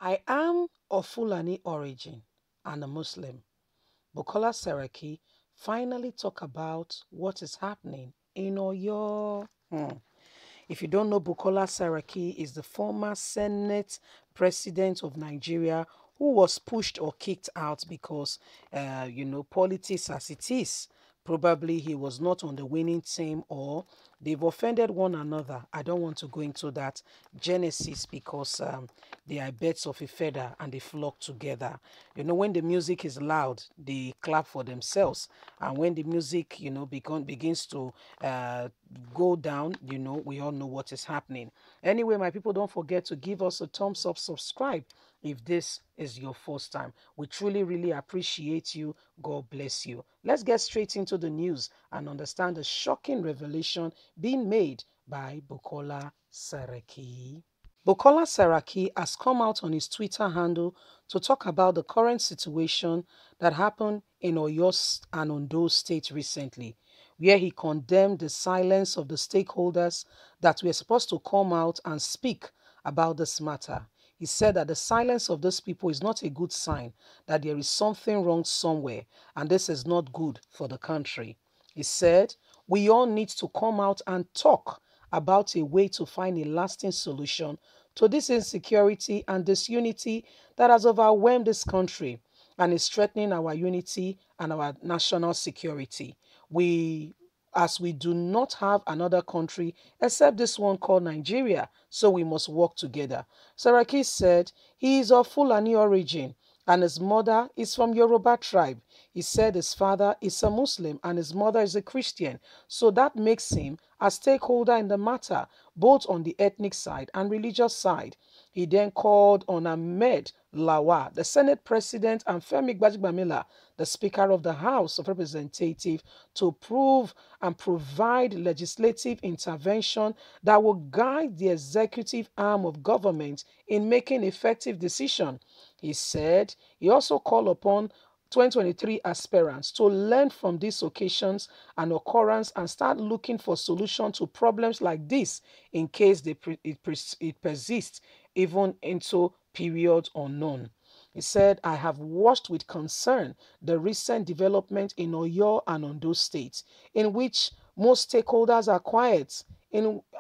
I am of Fulani origin and a Muslim. Bukola Saraki finally talk about what is happening in Oyo. If you don't know, Bukola Saraki is the former Senate president of Nigeria who was pushed or kicked out because, politics as it is. Probably he was not on the winning team or they've offended one another. I don't want to go into that genesis because they are birds of a feather and they flock together. When the music is loud, they clap for themselves. And when the music, begins to go down, we all know what is happening. Anyway, my people, don't forget to give us a thumbs up, subscribe if this is your first time. We truly, really appreciate you. God bless you. Let's get straight into the news and understand the shocking revelation being made by Bukola Saraki. Bukola Saraki has come out on his Twitter handle to talk about the current situation that happened in Oyo and Ondo State recently, where he condemned the silence of the stakeholders that were supposed to come out and speak about this matter. He said that the silence of those people is not a good sign, that there is something wrong somewhere, and this is not good for the country. He said, we all need to come out and talk about a way to find a lasting solution to this insecurity and disunity that has overwhelmed this country and is threatening our unity and our national security. As we do not have another country except this one called Nigeria, so we must work together. Saraki said he is of Fulani origin and his mother is from Yoruba tribe. He said his father is a Muslim and his mother is a Christian, so that makes him a stakeholder in the matter, both on the ethnic side and religious side. He then called on Ahmed Lawa, the Senate President, and Femi Gbajabiamila, the Speaker of the House of Representatives, to prove and provide legislative intervention that will guide the executive arm of government in making effective decisions. He said he also called upon 2023 aspirants to learn from these occasions and occurrence and start looking for solutions to problems like this in case it persists even into period unknown. He said, I have watched with concern the recent development in Oyo and Ondo states, in which most stakeholders are quiet.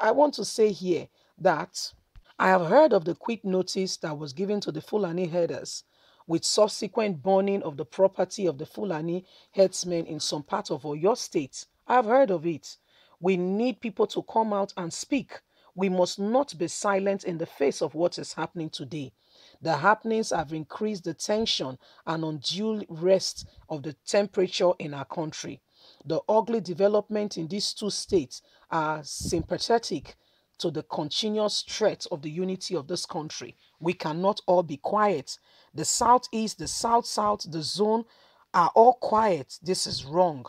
I want to say here that I have heard of the quick notice that was given to the Fulani herders with subsequent burning of the property of the Fulani herdsmen in some part of Oyo State. I've heard of it. We need people to come out and speak. We must not be silent in the face of what is happening today. The happenings have increased the tension and undue rest of the temperature in our country. The ugly development in these two states are sympathetic to the continuous threat of the unity of this country. We cannot all be quiet. The Southeast, the South-South, the zone are all quiet. This is wrong.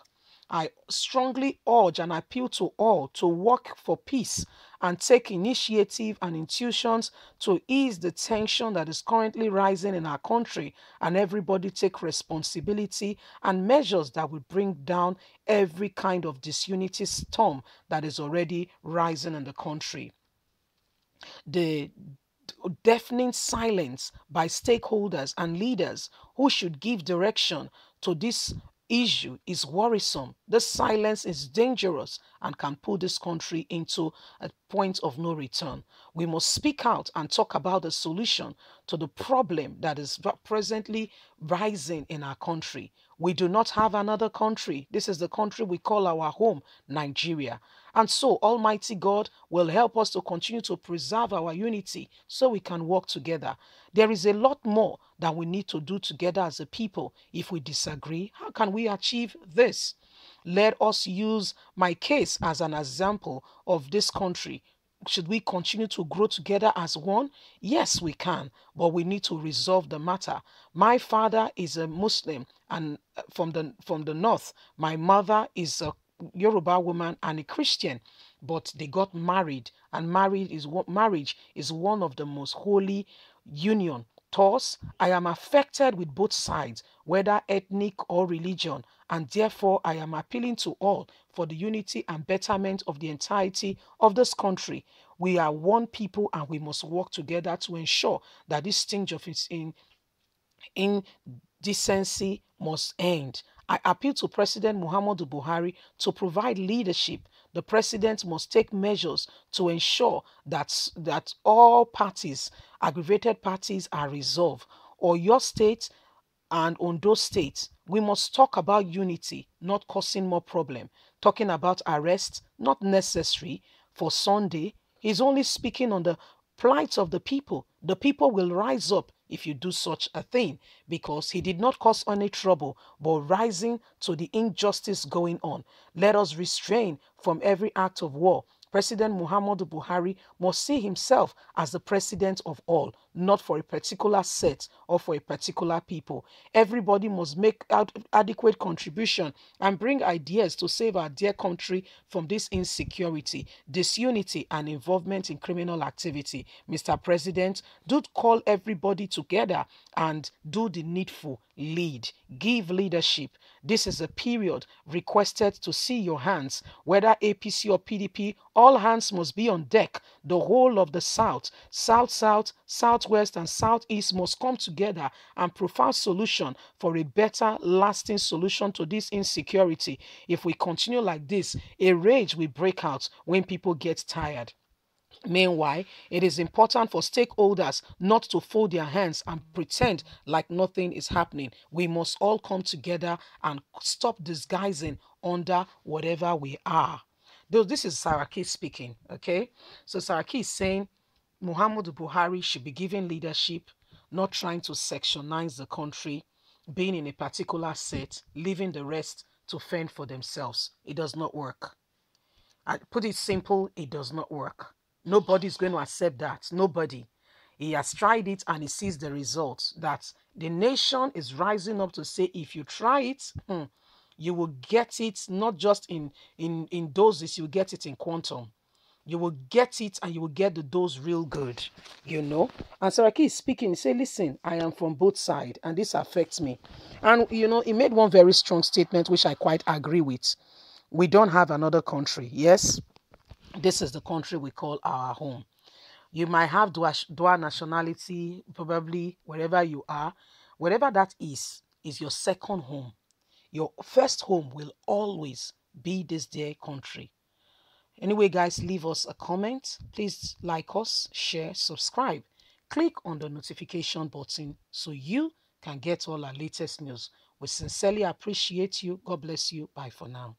I strongly urge and appeal to all to work for peace and take initiative and intuitions to ease the tension that is currently rising in our country, and everybody take responsibility and measures that will bring down every kind of disunity storm that is already rising in the country. The deafening silence by stakeholders and leaders who should give direction to this issue is worrisome. This silence is dangerous and can put this country into a point of no return. We must speak out and talk about the solution to the problem that is presently rising in our country. We do not have another country. This is the country we call our home, Nigeria. And so Almighty God will help us to continue to preserve our unity so we can work together. There is a lot more that we need to do together as a people. If we disagree, how can we achieve this? Let us use my case as an example of this country. Should we continue to grow together as one? Yes, we can, but we need to resolve the matter. My father is a Muslim and from the north. My mother is a Yoruba woman and a Christian, but they got married, and marriage is one of the most holy union Thus, I am affected with both sides, whether ethnic or religion, and therefore I am appealing to all for the unity and betterment of the entirety of this country. We are one people and we must work together to ensure that this stinge of indecency must end. I appeal to President Muhammadu Buhari to provide leadership. The president must take measures to ensure that all parties, aggravated parties, are resolved. Or your state and Ondo State, we must talk about unity, not causing more problem. Talking about arrest, not necessary for Sunday. He's only speaking on the plight of the people. The people will rise up if you do such a thing, because he did not cause any trouble, but rising to the injustice going on. Let us restrain from every act of war. President Muhammadu Buhari must see himself as the president of all, not for a particular set or for a particular people. Everybody must make adequate contribution and bring ideas to save our dear country from this insecurity, disunity, and involvement in criminal activity. Mr. President, do call everybody together and do the needful. Lead, give leadership. This is a period requested to see your hands, whether APC or PDP. All hands must be on deck. The whole of the South, Southwest, and Southeast must come together and provide solution for a better, lasting solution to this insecurity. If we continue like this, a rage will break out when people get tired. Meanwhile, it is important for stakeholders not to fold their hands and pretend like nothing is happening. We must all come together and stop disguising under whatever we are. Though this is Saraki speaking, okay? So Saraki is saying Muhammadu Buhari should be given leadership, not trying to sectionize the country, being in a particular set, leaving the rest to fend for themselves. It does not work. I put it simple, it does not work. Nobody's going to accept that. Nobody. He has tried it and he sees the results. That the nation is rising up to say, if you try it, you will get it not just in doses, you get it in quantum. You will get it and you will get the dose real good, you know. And Saraki is speaking, he said, listen, I am from both sides and this affects me. And, you know, he made one very strong statement, which I quite agree with. We don't have another country. Yes, this is the country we call our home. You might have dual nationality, probably wherever you are. Wherever that is your second home. Your first home will always be this dear country. Anyway, guys, leave us a comment. Please like us, share, subscribe. Click on the notification button so you can get all our latest news. We sincerely appreciate you. God bless you. Bye for now.